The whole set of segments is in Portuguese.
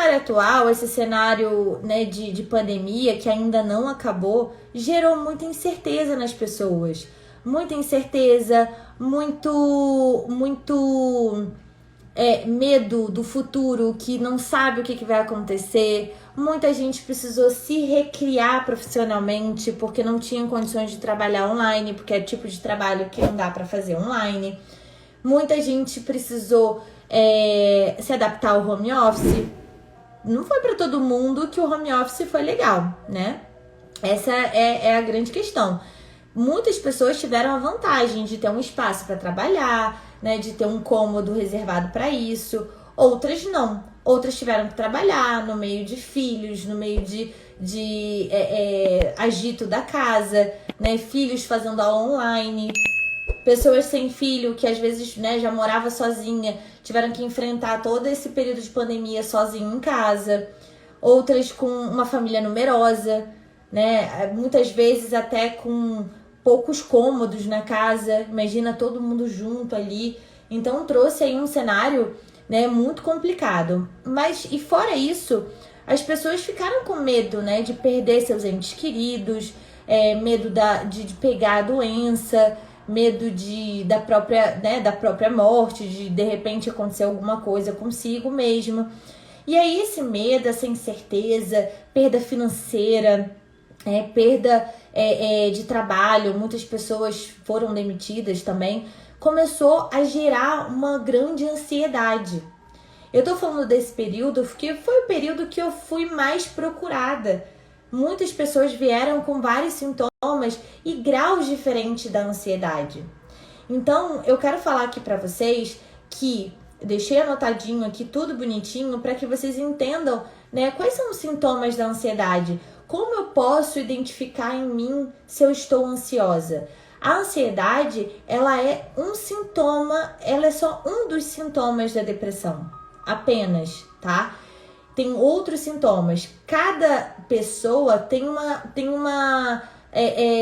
cenário atual, esse cenário, né, de pandemia que ainda não acabou, gerou muita incerteza nas pessoas. Muita incerteza, muito medo do futuro, que não sabe o que vai acontecer. Muita gente precisou se recriar profissionalmente porque não tinha condições de trabalhar online, porque é tipo de trabalho que não dá para fazer online. Muita gente precisou se adaptar ao home office. Não foi para todo mundo que o home office foi legal, né? Essa é a grande questão. Muitas pessoas tiveram a vantagem de ter um espaço para trabalhar, né, de ter um cômodo reservado para isso. Outras não. Outras tiveram que trabalhar no meio de filhos, no meio de agito da casa, né, filhos fazendo aula online. Pessoas sem filho, que às vezes, né, já morava sozinha, tiveram que enfrentar todo esse período de pandemia sozinha em casa. Outras com uma família numerosa, né, muitas vezes até com poucos cômodos na casa, imagina todo mundo junto ali. Então trouxe aí um cenário, né, muito complicado. Mas, e fora isso, as pessoas ficaram com medo, né, de perder seus entes queridos, medo de pegar a doença, medo da própria morte, de repente acontecer alguma coisa consigo mesmo. E aí esse medo, essa incerteza, perda financeira, perda de trabalho, muitas pessoas foram demitidas também, começou a gerar uma grande ansiedade. Eu tô falando desse período porque foi o período que eu fui mais procurada. Muitas pessoas vieram com vários sintomas e graus diferentes da ansiedade. Então, eu quero falar aqui para vocês que deixei anotadinho aqui tudo bonitinho para que vocês entendam, né, quais são os sintomas da ansiedade. Como eu posso identificar em mim se eu estou ansiosa? A ansiedade, ela é um sintoma, ela é só um dos sintomas da depressão, apenas, tá? Tem outros sintomas. Cada pessoa tem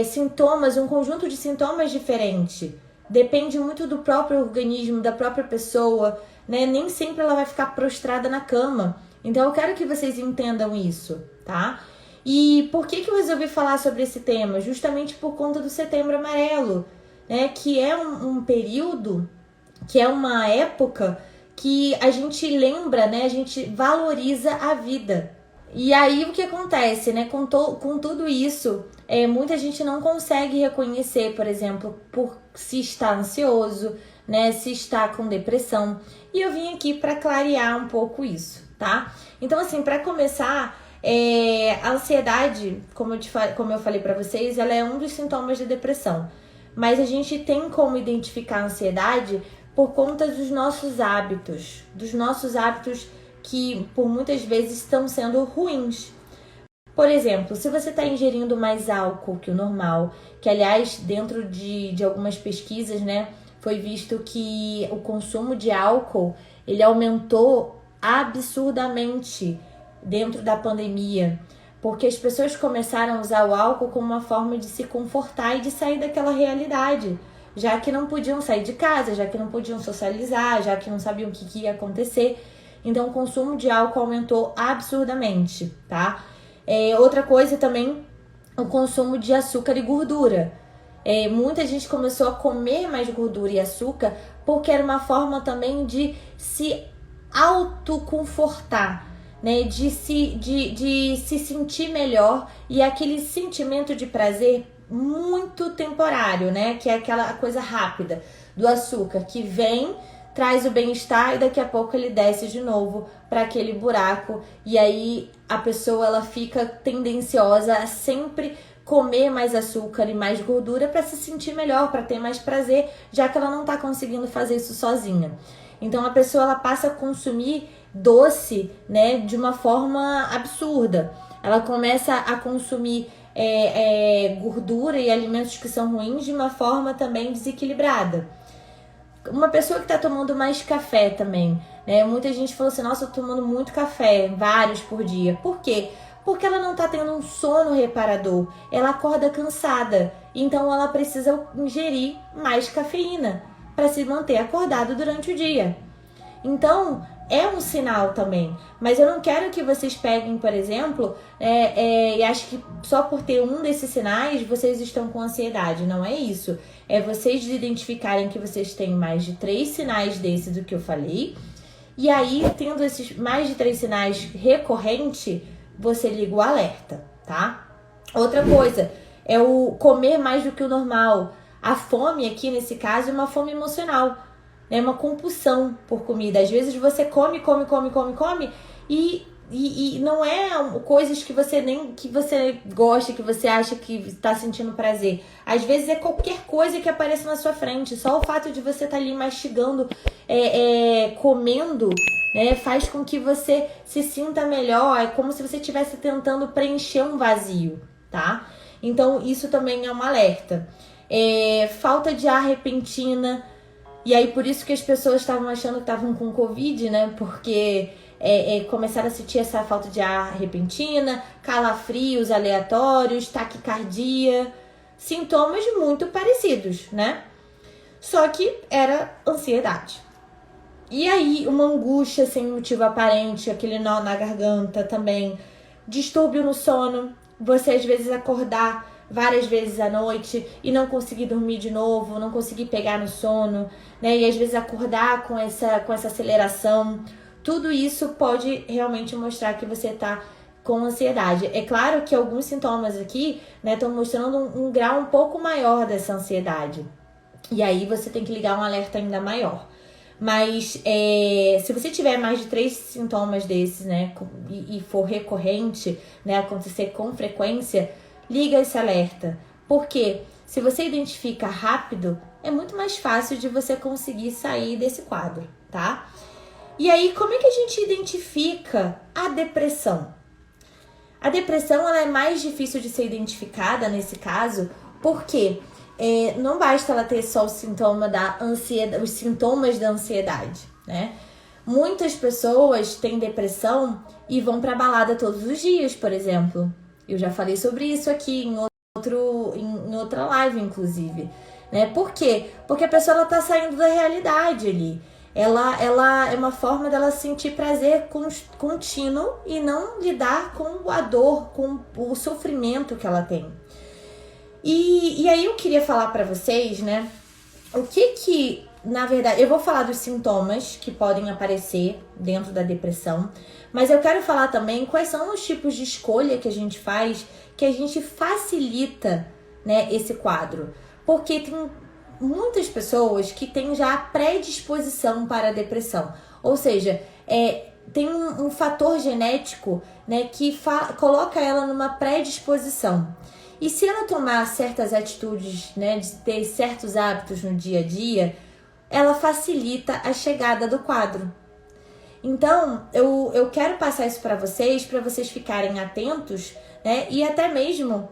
sintomas, um conjunto de sintomas diferente. Depende muito do próprio organismo, da própria pessoa, né? Nem sempre ela vai ficar prostrada na cama. Então eu quero que vocês entendam isso, tá? E por que eu resolvi falar sobre esse tema? Justamente por conta do Setembro Amarelo, né? Que é um período, que é uma época que a gente lembra, né? A gente valoriza a vida. E aí o que acontece, né? Com tudo isso, muita gente não consegue reconhecer, por exemplo, por se está ansioso, né? Se está com depressão. E eu vim aqui para clarear um pouco isso, tá? Então, assim, para começar, a ansiedade, como eu falei para vocês, ela é um dos sintomas da depressão. Mas a gente tem como identificar a ansiedade por conta dos nossos hábitos que por muitas vezes estão sendo ruins. Por exemplo, se você está ingerindo mais álcool que o normal, que aliás, dentro de algumas pesquisas, né, foi visto que o consumo de álcool, ele aumentou absurdamente dentro da pandemia, porque as pessoas começaram a usar o álcool como uma forma de se confortar e de sair daquela realidade, já que não podiam sair de casa, já que não podiam socializar, já que não sabiam o que ia acontecer. Então o consumo de álcool aumentou absurdamente, tá? Outra coisa também, o consumo de açúcar e gordura. Muita gente começou a comer mais gordura e açúcar porque era uma forma também de se autoconfortar, né? De se sentir melhor, e aquele sentimento de prazer muito temporário, né? Que é aquela coisa rápida do açúcar que vem, traz o bem-estar e daqui a pouco ele desce de novo para aquele buraco, e aí a pessoa ela fica tendenciosa a sempre comer mais açúcar e mais gordura para se sentir melhor, para ter mais prazer, já que ela não está conseguindo fazer isso sozinha. Então a pessoa ela passa a consumir doce, né, de uma forma absurda. Ela começa a consumir gordura e alimentos que são ruins de uma forma também desequilibrada. Uma pessoa que está tomando mais café também, né? Muita gente falou assim, nossa, eu tô tomando muito café, vários por dia. Por quê? Porque ela não está tendo um sono reparador, ela acorda cansada, então ela precisa ingerir mais cafeína para se manter acordado durante o dia. Então, é um sinal também. Mas eu não quero que vocês peguem, por exemplo, e achem que só por ter um desses sinais vocês estão com ansiedade. Não é isso. É vocês identificarem que vocês têm mais de 3 sinais desses do que eu falei. E aí, tendo esses mais de 3 sinais recorrentes, você liga o alerta, tá? Outra coisa é o comer mais do que o normal. A fome aqui, nesse caso, é uma fome emocional. É uma compulsão por comida. Às vezes você come e não é coisas que você gosta, que você acha que está sentindo prazer. Às vezes é qualquer coisa que apareça na sua frente. Só o fato de você estar ali mastigando, comendo, né, faz com que você se sinta melhor. É como se você estivesse tentando preencher um vazio, tá? Então isso também é um alerta. Falta de ar repentina. E aí, por isso que as pessoas estavam achando que estavam com Covid, né? Porque começaram a sentir essa falta de ar repentina, calafrios aleatórios, taquicardia, sintomas muito parecidos, né? Só que era ansiedade. E aí, uma angústia sem motivo aparente, aquele nó na garganta também, distúrbio no sono, você às vezes acordar várias vezes à noite e não conseguir dormir de novo, não conseguir pegar no sono, né? E às vezes acordar com essa aceleração. Tudo isso pode realmente mostrar que você tá com ansiedade. É claro que alguns sintomas aqui, né, estão mostrando um grau um pouco maior dessa ansiedade. E aí você tem que ligar um alerta ainda maior. Mas se você tiver mais de 3 sintomas desses, né, e for recorrente, né, acontecer com frequência, liga esse alerta. Porque se você identifica rápido, é muito mais fácil de você conseguir sair desse quadro, tá? E aí, como é que a gente identifica a depressão? A depressão ela é mais difícil de ser identificada nesse caso, porque não basta ela ter só o sintoma da ansiedade, os sintomas da ansiedade, né? Muitas pessoas têm depressão e vão pra balada todos os dias, por exemplo. Eu já falei sobre isso aqui em outra live, inclusive. Né? Por quê? Porque a pessoa ela tá saindo da realidade ali. Ela é uma forma dela sentir prazer contínuo e não lidar com a dor, com o sofrimento que ela tem. E aí eu queria falar pra vocês, né? O que, na verdade, eu vou falar dos sintomas que podem aparecer dentro da depressão, mas eu quero falar também quais são os tipos de escolha que a gente faz, que a gente facilita, né, esse quadro. Porque tem muitas pessoas que têm já a predisposição para a depressão. Ou seja, tem um fator genético, né, que coloca ela numa predisposição. E se ela tomar certas atitudes, né, de ter certos hábitos no dia a dia, ela facilita a chegada do quadro. Então, eu quero passar isso para vocês ficarem atentos, né, e até mesmo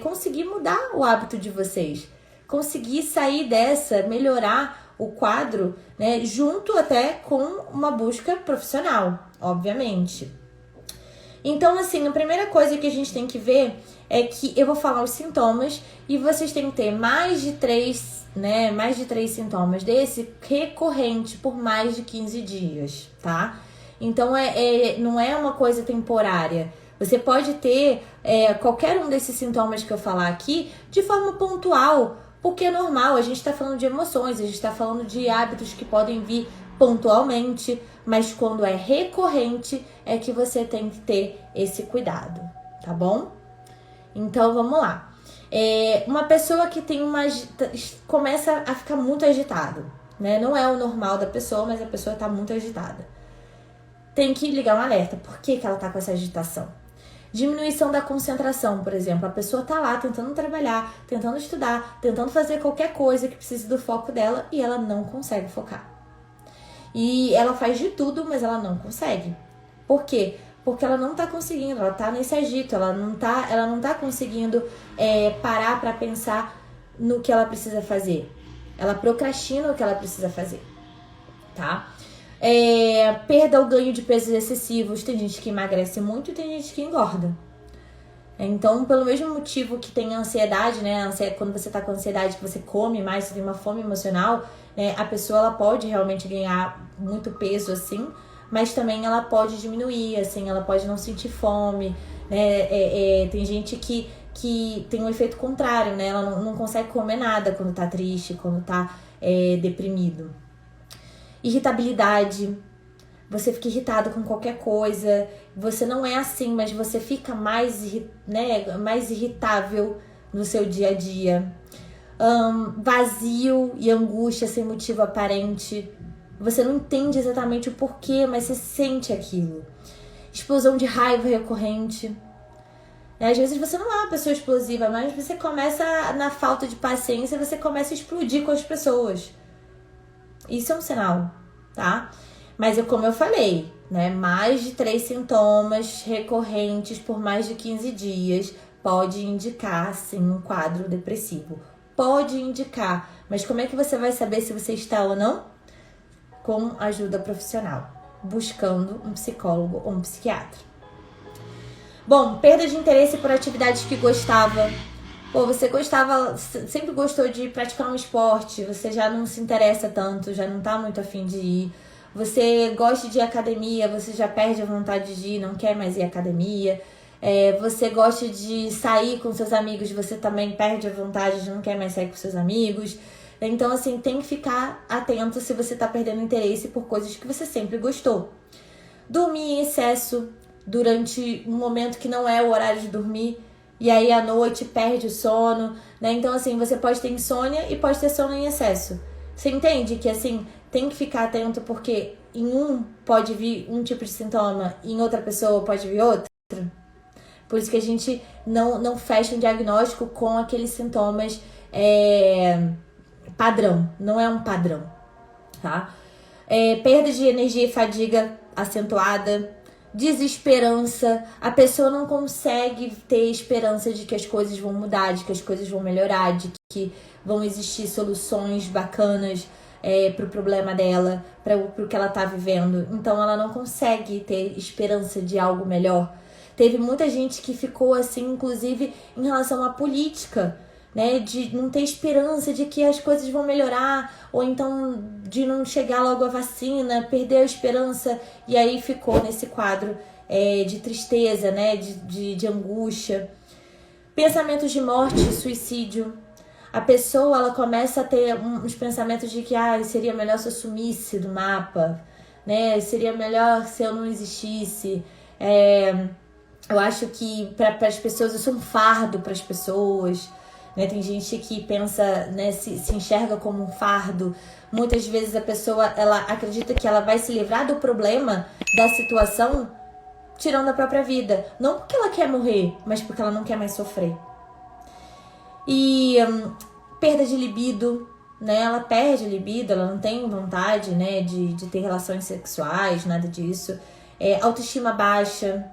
conseguir mudar o hábito de vocês. Conseguir sair dessa, melhorar o quadro, né, junto até com uma busca profissional, obviamente. Então, assim, a primeira coisa que a gente tem que ver é que eu vou falar os sintomas e vocês têm que ter mais de 3 sintomas desse recorrente por mais de 15 dias, tá? Então, não é uma coisa temporária. Você pode ter qualquer um desses sintomas que eu falar aqui de forma pontual, porque é normal, a gente está falando de emoções, a gente está falando de hábitos que podem vir pontualmente, mas quando é recorrente é que você tem que ter esse cuidado, tá bom? Então vamos lá. Uma pessoa que tem começa a ficar muito agitado, né? Não é o normal da pessoa, mas a pessoa está muito agitada. Tem que ligar um alerta. Por que ela está com essa agitação? Diminuição da concentração, por exemplo. A pessoa tá lá tentando trabalhar, tentando estudar, tentando fazer qualquer coisa que precise do foco dela e ela não consegue focar. E ela faz de tudo, mas ela não consegue. Por quê? Porque ela não tá conseguindo, ela tá nesse agito, ela não tá conseguindo parar pra pensar no que ela precisa fazer. Ela procrastina o que ela precisa fazer, tá? Perda ou ganho de pesos excessivos. Tem gente que emagrece muito e tem gente que engorda. Então, pelo mesmo motivo que tem a ansiedade, né? Quando você tá com ansiedade, que você come mais, você tem uma fome emocional, né? A pessoa ela pode realmente ganhar muito peso assim, mas também ela pode diminuir, assim, ela pode não sentir fome, né? Tem gente que tem um efeito contrário, né? Ela não consegue comer nada quando tá triste, quando tá deprimido. Irritabilidade. Você fica irritado com qualquer coisa. Você não é assim, mas você fica mais irritável no seu dia a dia. Vazio e angústia sem motivo aparente. Você não entende exatamente o porquê, mas você sente aquilo. Explosão de raiva recorrente. Às vezes você não é uma pessoa explosiva, mas você começa, na falta de paciência, você começa a explodir com as pessoas. Isso é um sinal, tá? Mas como eu falei, né? Mais de 3 sintomas recorrentes por mais de 15 dias pode indicar, sim, um quadro depressivo. Pode indicar, mas como é que você vai saber se você está ou não? Com ajuda profissional, buscando um psicólogo ou um psiquiatra. Bom, perda de interesse por atividades que gostava. Você sempre gostou de praticar um esporte, você já não se interessa tanto, já não tá muito afim de ir. Você gosta de ir à academia, você já perde a vontade de ir, não quer mais ir à academia. Você gosta de sair com seus amigos, você também perde a vontade, não quer mais sair com seus amigos. Então, assim, tem que ficar atento se você tá perdendo interesse por coisas que você sempre gostou. Dormir em excesso durante um momento que não é o horário de dormir, e aí à noite perde o sono, né? Então, assim, você pode ter insônia e pode ter sono em excesso. Você entende que, assim, tem que ficar atento porque em um pode vir um tipo de sintoma e em outra pessoa pode vir outro? Por isso que a gente não fecha um diagnóstico com aqueles sintomas padrão. Não é um padrão, tá? Perda de energia e fadiga acentuada. Desesperança. A pessoa não consegue ter esperança de que as coisas vão mudar, de que as coisas vão melhorar, de que vão existir soluções bacanas pro problema dela, pro que ela tá vivendo. Então ela não consegue ter esperança de algo melhor. Teve muita gente que ficou assim, inclusive em relação à política, né, de não ter esperança de que as coisas vão melhorar, ou então de não chegar logo a vacina, perder a esperança, e aí ficou nesse quadro de tristeza, né, de angústia. Pensamentos de morte, suicídio. A pessoa, ela começa a ter uns pensamentos de que seria melhor se eu sumisse do mapa, né, seria melhor se eu não existisse. Eu acho que para as pessoas, eu sou um fardo para as pessoas. Né? Tem gente que pensa, né, se enxerga como um fardo. Muitas vezes a pessoa, ela acredita que ela vai se livrar do problema, da situação, tirando a própria vida. Não porque ela quer morrer, mas porque ela não quer mais sofrer. E perda de libido, né? Ela perde a libido, ela não tem vontade, né, de ter relações sexuais, nada disso. Autoestima baixa.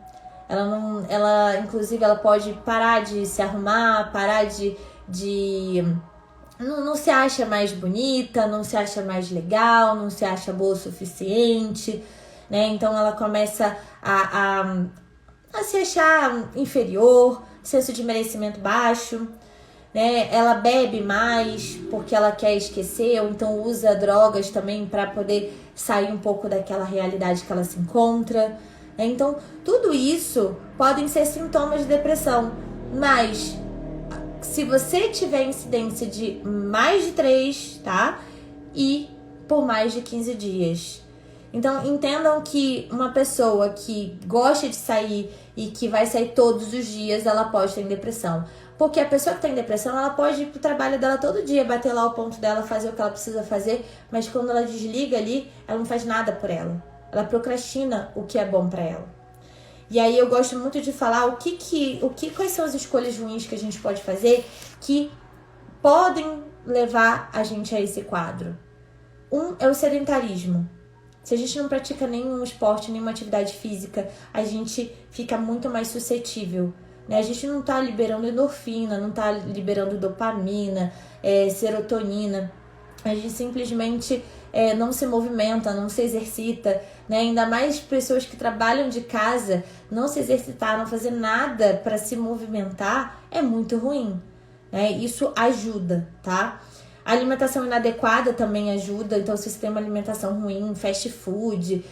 Inclusive, ela pode parar de se arrumar, parar de não se acha mais bonita, não se acha mais legal, não se acha boa o suficiente, né? Então ela começa a se achar inferior, senso de merecimento baixo, né? Ela bebe mais porque ela quer esquecer, ou então usa drogas também para poder sair um pouco daquela realidade que ela se encontra. Então, tudo isso podem ser sintomas de depressão, mas se você tiver incidência de mais de 3, tá? E por mais de 15 dias. Então, entendam que uma pessoa que gosta de sair e que vai sair todos os dias, ela pode ter depressão. Porque a pessoa que tem depressão, ela pode ir pro trabalho dela todo dia, bater lá o ponto dela, fazer o que ela precisa fazer, mas quando ela desliga ali, ela não faz nada por ela. Ela procrastina o que é bom pra ela. E aí eu gosto muito de falar quais são as escolhas ruins que a gente pode fazer que podem levar a gente a esse quadro. É o sedentarismo. Se a gente não pratica nenhum esporte, nenhuma atividade física, a gente fica muito mais suscetível, né? A gente não tá liberando endorfina, não tá liberando dopamina, serotonina. A gente simplesmente não se movimenta, não se exercita, né? Ainda mais pessoas que trabalham de casa, não se exercitar, não fazer nada para se movimentar é muito ruim, né? Isso ajuda, tá? A alimentação inadequada também ajuda. Então, se você tem uma alimentação ruim, fast food,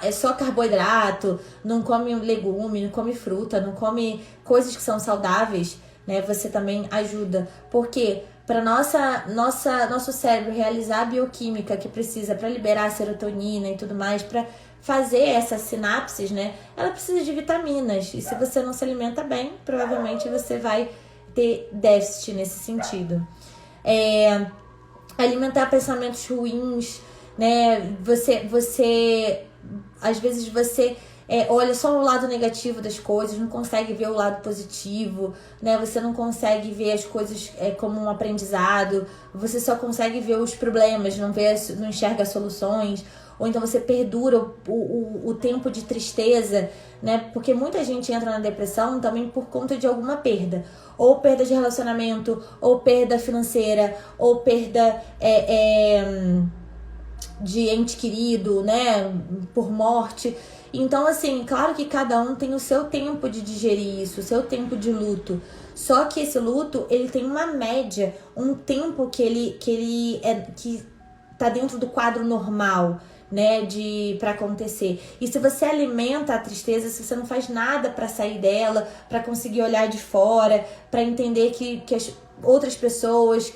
é só carboidrato, não come legume, não come fruta, não come coisas que são saudáveis, né? Você também ajuda. Por quê? Para nosso cérebro realizar a bioquímica que precisa para liberar a serotonina e tudo mais, para fazer essas sinapses, né? Ela precisa de vitaminas. E se você não se alimenta bem, provavelmente você vai ter déficit nesse sentido. Alimentar pensamentos ruins, né? Às vezes você olha só o lado negativo das coisas, não consegue ver o lado positivo, né? Você não consegue ver as coisas como um aprendizado, você só consegue ver os problemas, não enxerga soluções, ou então você perdura o tempo de tristeza, né? Porque muita gente entra na depressão também por conta de alguma perda, ou perda de relacionamento, ou perda financeira, ou perda de ente querido, né? Por morte. Então, assim, claro que cada um tem o seu tempo de digerir isso, o seu tempo de luto. Só que esse luto, ele tem uma média, um tempo que tá dentro do quadro normal, né, para acontecer. E se você alimenta a tristeza, se você não faz nada para sair dela, para conseguir olhar de fora, para entender que as outras pessoas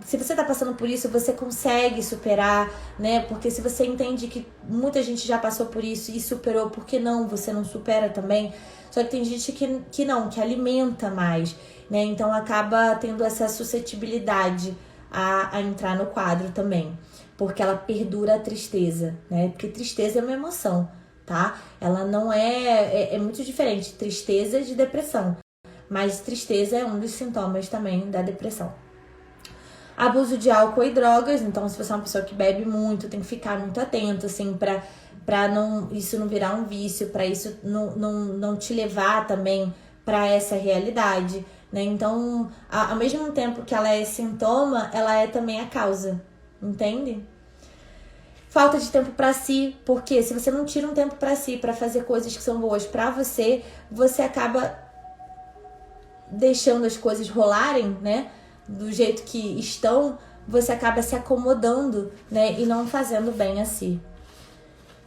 se você tá passando por isso, você consegue superar, né? Porque se você entende que muita gente já passou por isso e superou, por que não? Você não supera também? Só que tem gente que não, que alimenta mais, né? Então acaba tendo essa suscetibilidade a entrar no quadro também. Porque ela perdura a tristeza, né? Porque tristeza é uma emoção, tá? Ela não é muito diferente, tristeza de depressão. Mas tristeza é um dos sintomas também da depressão. Abuso de álcool e drogas, então se você é uma pessoa que bebe muito, tem que ficar muito atento, assim, pra isso não virar um vício, pra isso não te levar também pra essa realidade, né? Então, ao mesmo tempo que ela é sintoma, ela é também a causa, entende? Falta de tempo pra si, porque se você não tira um tempo pra si, pra fazer coisas que são boas pra você, você acaba deixando as coisas rolarem, né? Do jeito que estão, você acaba se acomodando, né? E não fazendo bem a si.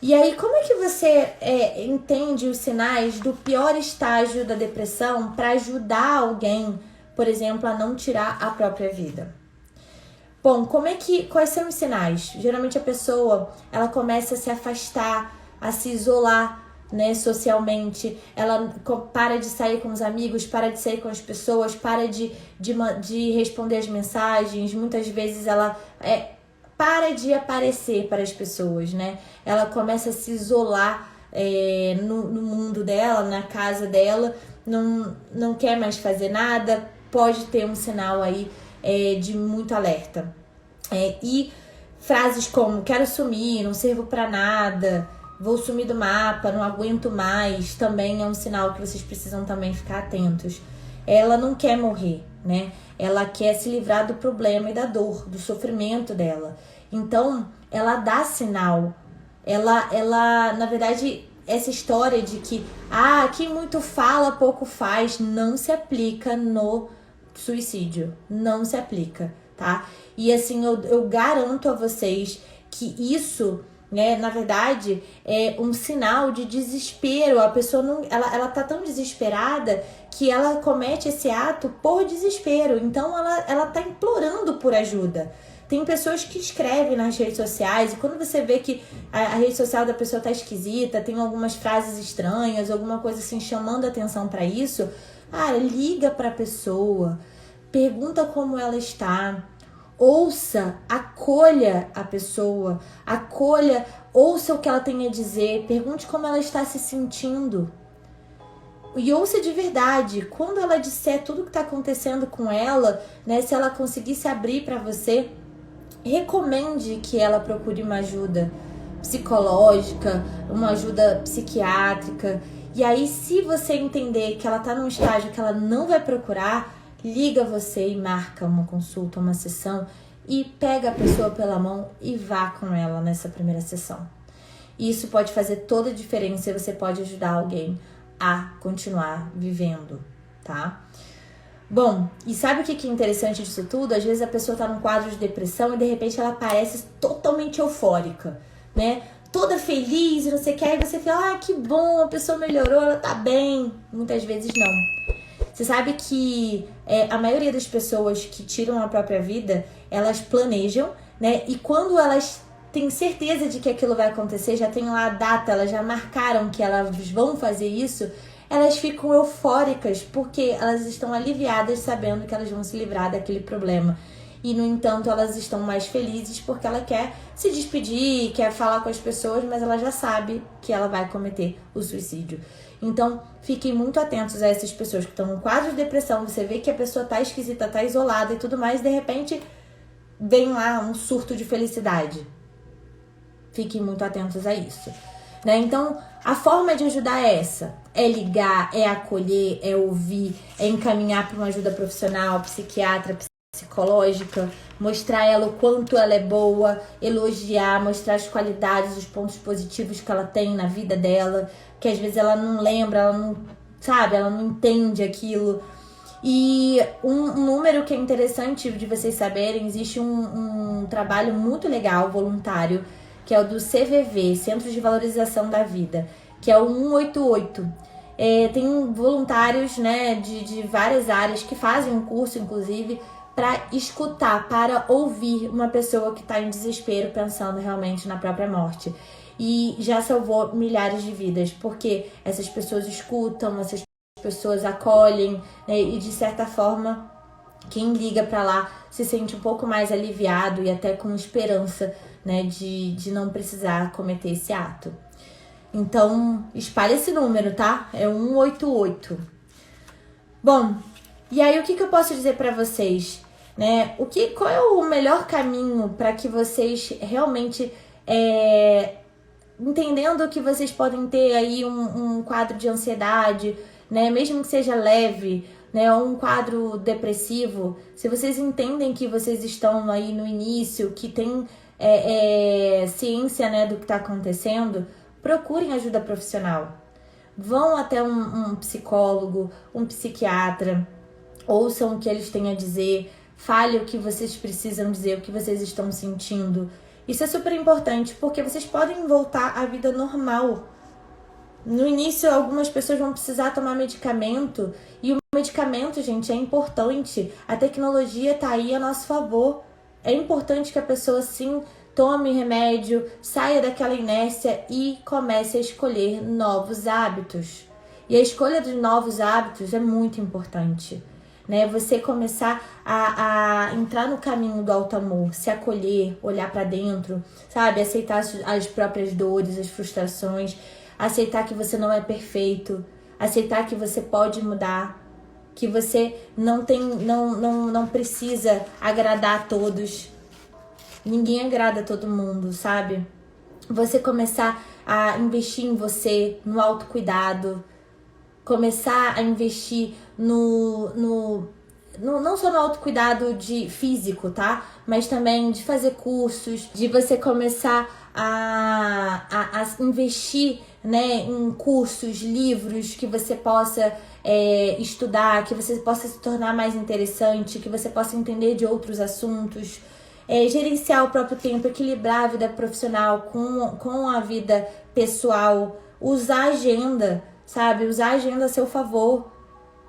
E aí, como é que você entende os sinais do pior estágio da depressão para ajudar alguém, por exemplo, a não tirar a própria vida? Bom, quais são os sinais? Geralmente a pessoa, ela começa a se afastar, a se isolar, né, socialmente, ela para de sair com os amigos, para de sair com as pessoas, para de responder as mensagens, muitas vezes ela para de aparecer para as pessoas, né? Ela começa a se isolar no mundo dela, na casa dela, não quer mais fazer nada, pode ter um sinal aí de muito alerta. E frases como, quero sumir, não sirvo para nada, vou sumir do mapa, não aguento mais, também é um sinal que vocês precisam também ficar atentos. Ela não quer morrer, né? Ela quer se livrar do problema e da dor, do sofrimento dela. Então, ela dá sinal. Ela, na verdade, essa história de que quem muito fala, pouco faz, não se aplica no suicídio. Não se aplica, tá? E assim, eu garanto a vocês que isso, né, na verdade, é um sinal de desespero. A pessoa ela tá tão desesperada que ela comete esse ato por desespero. Então ela tá implorando por ajuda. Tem pessoas que escrevem nas redes sociais e quando você vê que a rede social da pessoa tá esquisita, tem algumas frases estranhas, alguma coisa assim chamando atenção para isso, liga pra pessoa, pergunta como ela está. Ouça, acolha a pessoa, ouça o que ela tem a dizer, pergunte como ela está se sentindo. E ouça de verdade, quando ela disser tudo o que está acontecendo com ela, né, se ela conseguir se abrir para você, recomende que ela procure uma ajuda psicológica, uma ajuda psiquiátrica. E aí, se você entender que ela está num estágio que ela não vai procurar, liga você e marca uma consulta, uma sessão e pega a pessoa pela mão e vá com ela nessa primeira sessão. Isso pode fazer toda a diferença e você pode ajudar alguém a continuar vivendo, tá? Bom, e sabe o que é interessante disso tudo? Às vezes a pessoa tá num quadro de depressão e de repente ela parece totalmente eufórica, né? Toda feliz e não sei o que, aí você fala, que bom, a pessoa melhorou, ela tá bem. Muitas vezes não. Você sabe que a maioria das pessoas que tiram a própria vida, elas planejam, né? E quando elas têm certeza de que aquilo vai acontecer, já tem lá a data, elas já marcaram que elas vão fazer isso, elas ficam eufóricas porque elas estão aliviadas sabendo que elas vão se livrar daquele problema. E, no entanto, elas estão mais felizes porque ela quer se despedir, quer falar com as pessoas, mas ela já sabe que ela vai cometer o suicídio. Então, fiquem muito atentos a essas pessoas que estão no quadro de depressão. Você vê que a pessoa tá esquisita, tá isolada e tudo mais, e de repente vem lá um surto de felicidade. Fiquem muito atentos a isso. Né? Então, a forma de ajudar é essa. É ligar, é acolher, é ouvir, é encaminhar para uma ajuda profissional, psiquiatra, psicológica, mostrar ela o quanto ela é boa, elogiar, mostrar as qualidades, os pontos positivos que ela tem na vida dela, que às vezes ela não lembra, ela não sabe, ela não entende aquilo. E um número que é interessante de vocês saberem, existe um trabalho muito legal, voluntário, que é o do CVV, Centro de Valorização da Vida, que é o 188. Tem voluntários, né, de várias áreas que fazem um curso, inclusive, para escutar, para ouvir uma pessoa que está em desespero, pensando realmente na própria morte. E já salvou milhares de vidas, porque essas pessoas escutam, essas pessoas acolhem, né, e de certa forma, quem liga para lá se sente um pouco mais aliviado e até com esperança, né, de não precisar cometer esse ato. Então, espalhe esse número, tá? É 188. Bom, e aí o que eu posso dizer para vocês? Né? Qual é o melhor caminho para que vocês realmente, entendendo que vocês podem ter aí um quadro de ansiedade, né? Mesmo que seja leve, né? Ou um quadro depressivo, se vocês entendem que vocês estão aí no início, que tem ciência, né, do que está acontecendo, procurem ajuda profissional. Vão até um psicólogo, um psiquiatra, ouçam o que eles têm a dizer, fale o que vocês precisam dizer, o que vocês estão sentindo. Isso é super importante, porque vocês podem voltar à vida normal. No início, algumas pessoas vão precisar tomar medicamento, e o medicamento, gente, é importante. A tecnologia tá aí a nosso favor. É importante que a pessoa, sim, tome remédio, saia daquela inércia e comece a escolher novos hábitos. E a escolha de novos hábitos é muito importante. Né? Você começar a entrar no caminho do auto-amor, se acolher, olhar para dentro, sabe? Aceitar as próprias dores, as frustrações, aceitar que você não é perfeito, aceitar que você pode mudar, que você não precisa agradar a todos. Ninguém agrada a todo mundo, sabe? Você começar a investir em você, no autocuidado, começar a investir não só no autocuidado físico, tá? Mas também de fazer cursos, de você começar a investir, né, em cursos, livros que você possa estudar, que você possa se tornar mais interessante, que você possa entender de outros assuntos. Gerenciar o próprio tempo, equilibrar a vida profissional com a vida pessoal, usar a agenda, sabe? Usar a agenda a seu favor.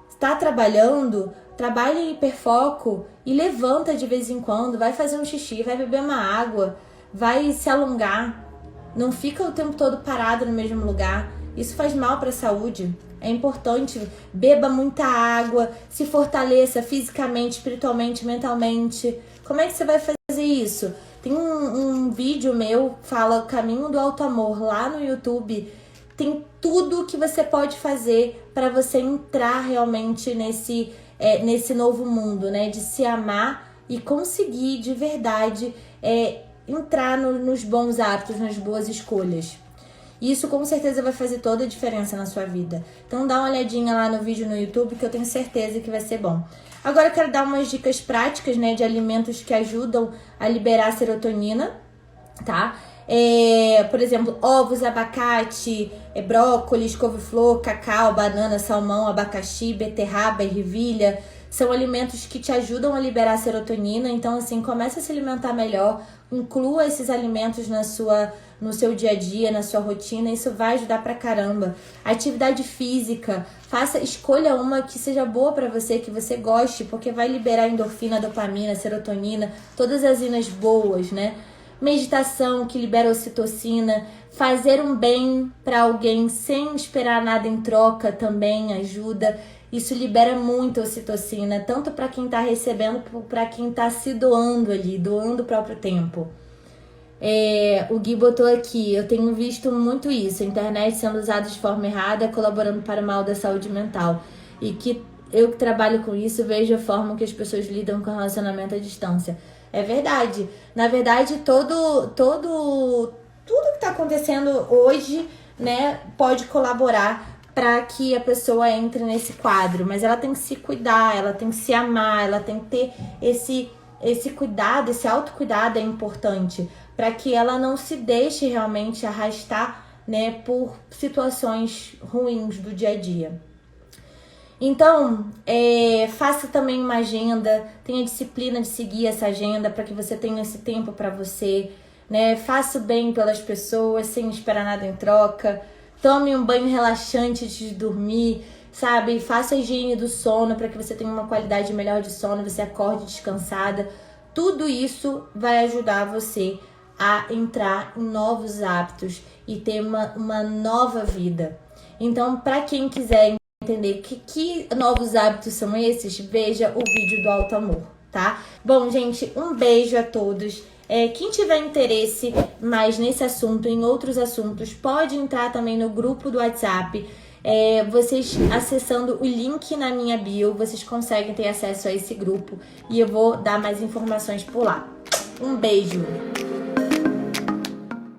Está trabalhando? Trabalha em hiperfoco e levanta de vez em quando, vai fazer um xixi, vai beber uma água, vai se alongar. Não fica o tempo todo parado no mesmo lugar. Isso faz mal para a saúde. É importante, beba muita água, se fortaleça fisicamente, espiritualmente, mentalmente. Como é que você vai fazer isso? Tem um vídeo meu, fala o caminho do auto-amor lá no YouTube. Tem tudo que você pode fazer para você entrar realmente nesse novo mundo, né? De se amar e conseguir de verdade entrar nos bons hábitos, nas boas escolhas. Isso com certeza vai fazer toda a diferença na sua vida. Então dá uma olhadinha lá no vídeo no YouTube que eu tenho certeza que vai ser bom. Agora eu quero dar umas dicas práticas, né, de alimentos que ajudam a liberar serotonina, tá? Por exemplo, ovos, abacate, brócolis, couve-flor, cacau, banana, salmão, abacaxi, beterraba, ervilha. São alimentos que te ajudam a liberar serotonina, então assim, comece a se alimentar melhor, inclua esses alimentos no seu dia a dia, na sua rotina, isso vai ajudar pra caramba. Atividade física, escolha uma que seja boa pra você, que você goste, porque vai liberar endorfina, dopamina, serotonina, todas as inas boas, né? Meditação, que libera ocitocina, fazer um bem pra alguém sem esperar nada em troca também ajuda. Isso libera muito ocitocina, tanto para quem tá recebendo, para quem tá se doando ali, doando o próprio tempo. O Gui botou aqui, eu tenho visto muito isso, a internet sendo usada de forma errada, colaborando para o mal da saúde mental. E que eu que trabalho com isso, vejo a forma que as pessoas lidam com o relacionamento à distância. É verdade. Na verdade, tudo que tá acontecendo hoje, né, pode colaborar para que a pessoa entre nesse quadro, mas ela tem que se cuidar, ela tem que se amar, ela tem que ter esse cuidado, esse autocuidado é importante, para que ela não se deixe realmente arrastar, né, por situações ruins do dia a dia. Então, faça também uma agenda, tenha disciplina de seguir essa agenda para que você tenha esse tempo para você, né? Faça o bem pelas pessoas sem esperar nada em troca. Tome um banho relaxante antes de dormir, sabe? Faça a higiene do sono para que você tenha uma qualidade melhor de sono, você acorde descansada. Tudo isso vai ajudar você a entrar em novos hábitos e ter uma nova vida. Então, para quem quiser entender que novos hábitos são esses, veja o vídeo do Alto Amor, tá? Bom, gente, um beijo a todos. Quem tiver interesse mais nesse assunto, em outros assuntos, pode entrar também no grupo do WhatsApp. Vocês acessando o link na minha bio, vocês conseguem ter acesso a esse grupo e eu vou dar mais informações por lá. Um beijo!